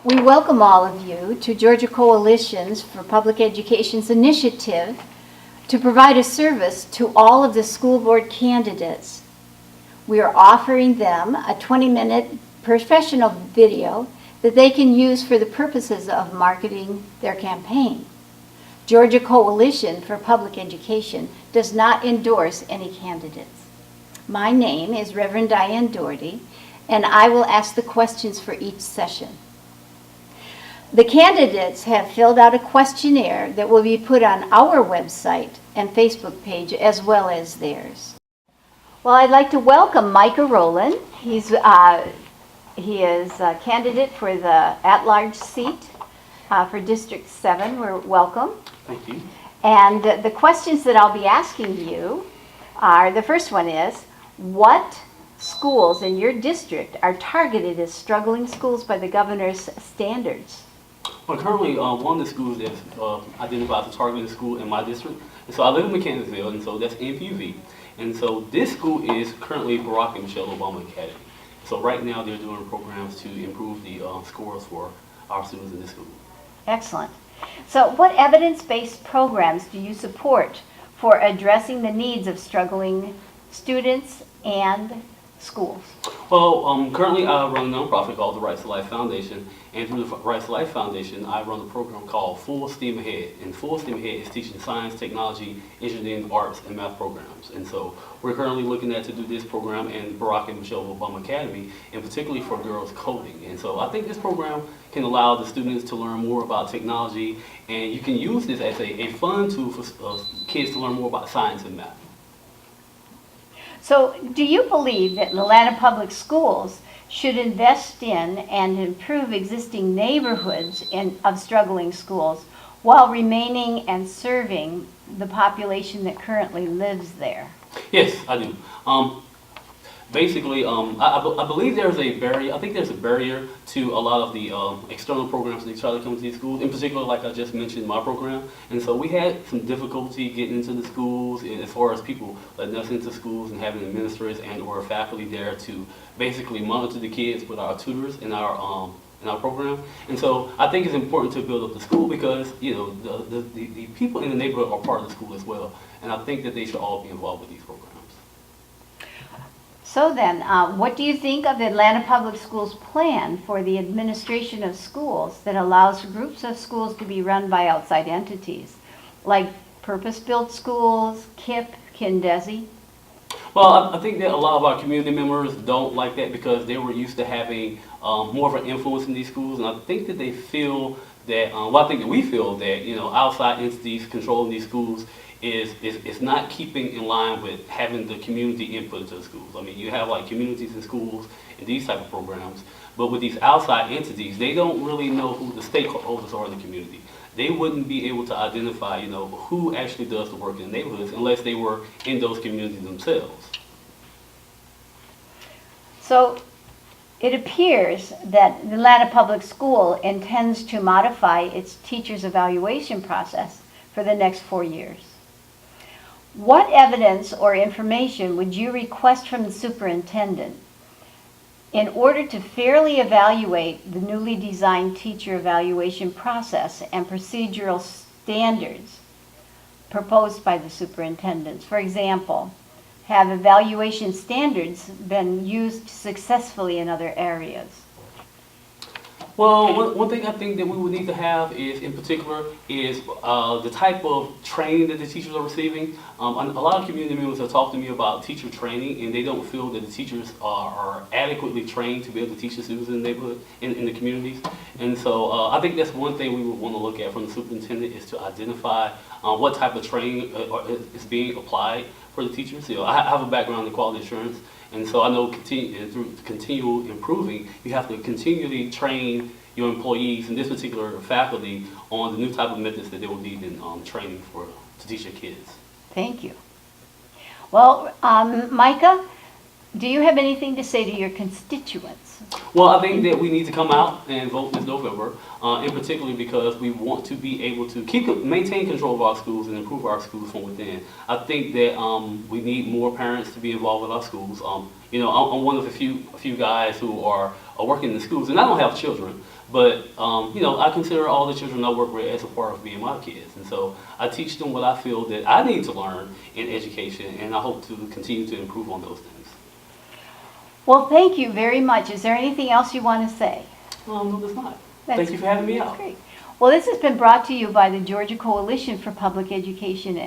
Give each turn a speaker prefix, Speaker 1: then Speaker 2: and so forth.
Speaker 1: We welcome all of you to Georgia Coalitions for Public Education's initiative to provide a service to all of the school board candidates. We are offering them a 20-minute professional video that they can use for the purposes of marketing their campaign. Georgia Coalition for Public Education does not endorse any candidates. My name is Reverend Diane Doherty, and I will ask the questions for each session. The candidates have filled out a questionnaire that will be put on our website and Facebook page as well as theirs. Well, I'd like to welcome Micah Rowland. He is a candidate for the at-large seat for District 7. We're welcome.
Speaker 2: Thank you.
Speaker 1: And the questions that I'll be asking you are, the first one is, what schools in your district are targeted as struggling schools by the governor's standards?
Speaker 2: Well, currently, one of the schools that's identified as a targeted school in my district, and so I live in Mechanicsville, and so that's NPUV. And so this school is currently Barack and Michelle Obama Academy. So right now they're doing programs to improve the scores for our students in this school.
Speaker 1: Excellent. So what evidence-based programs do you support for addressing the needs of struggling students and schools?
Speaker 2: Well, currently I run a nonprofit called the Rights to Life Foundation, and through the Rights to Life Foundation, I run a program called Full Steam Ahead. And Full Steam Ahead is teaching science, technology, engineering, arts, and math programs. And so we're currently looking at to do this program in Barack and Michelle Obama Academy, and particularly for girls coding. And so I think this program can allow the students to learn more about technology, and you can use this as a fun tool for kids to learn more about science and math.
Speaker 1: So do you believe that Atlanta Public Schools should invest in and improve existing neighborhoods of struggling schools while remaining and serving the population that currently lives there?
Speaker 2: Yes, I do. Basically, I believe there's a barrier. I think there's a barrier to a lot of the external programs that try to come to these schools. In particular, like I just mentioned, my program. And so we had some difficulty getting into the schools, and as far as people letting us into schools and having administrators and/or faculty there to basically monitor the kids with our tutors in our program. And so I think it's important to build up the school because the people in the neighborhood are part of the school as well, and I think that they should all be involved with these programs.
Speaker 1: So then, what do you think of the Atlanta Public Schools plan for the administration of schools that allows groups of schools to be run by outside entities, like purpose-built schools, KIPP, KINDESI?
Speaker 2: Well, I think that a lot of our community members don't like that because they were used to having more of an influence in these schools, and I think that they feel that, I think that we feel that, outside entities controlling these schools is not keeping in line with having the community input into the schools. I mean, you have like communities in schools and these type of programs, but with these outside entities, they don't really know who the stakeholders are in the community. They wouldn't be able to identify, who actually does the work in the neighborhoods unless they were in those communities themselves.
Speaker 1: So it appears that the Atlanta Public School intends to modify its teachers' evaluation process for the next 4 years. What evidence or information would you request from the superintendent in order to fairly evaluate the newly designed teacher evaluation process and procedural standards proposed by the superintendents? For example, have evaluation standards been used successfully in other areas?
Speaker 2: Well, one thing I think that we would need to have is, in particular, is the type of training that the teachers are receiving. A lot of community members have talked to me about teacher training, and they don't feel that the teachers are adequately trained to be able to teach the students in the neighborhood, in the communities. And so I think that's one thing we would want to look at from the superintendent is to identify what type of training is being applied for the teachers. I have a background in quality assurance. And so I know through continual improving, you have to continually train your employees, and this particular faculty, on the new type of methods that they will need in training to teach your kids.
Speaker 1: Thank you. Well, Micah, do you have anything to say to your constituents?
Speaker 2: Well, I think that we need to come out and vote this November, in particular because we want to be able to maintain control of our schools and improve our schools from within. I think that we need more parents to be involved with our schools. I'm one of a few guys who are working in the schools, and I don't have children, But, you know, I consider all the children I work with as a part of being my kids. And so I teach them what I feel that I need to learn in education, and I hope to continue to improve on those things.
Speaker 1: Well, thank you very much. Is there anything else you want to say?
Speaker 2: No, there's not.
Speaker 1: That's-
Speaker 2: Thank you for having me
Speaker 1: that's
Speaker 2: out.
Speaker 1: great. Well, this has been brought to you by the Georgia Coalition for Public Education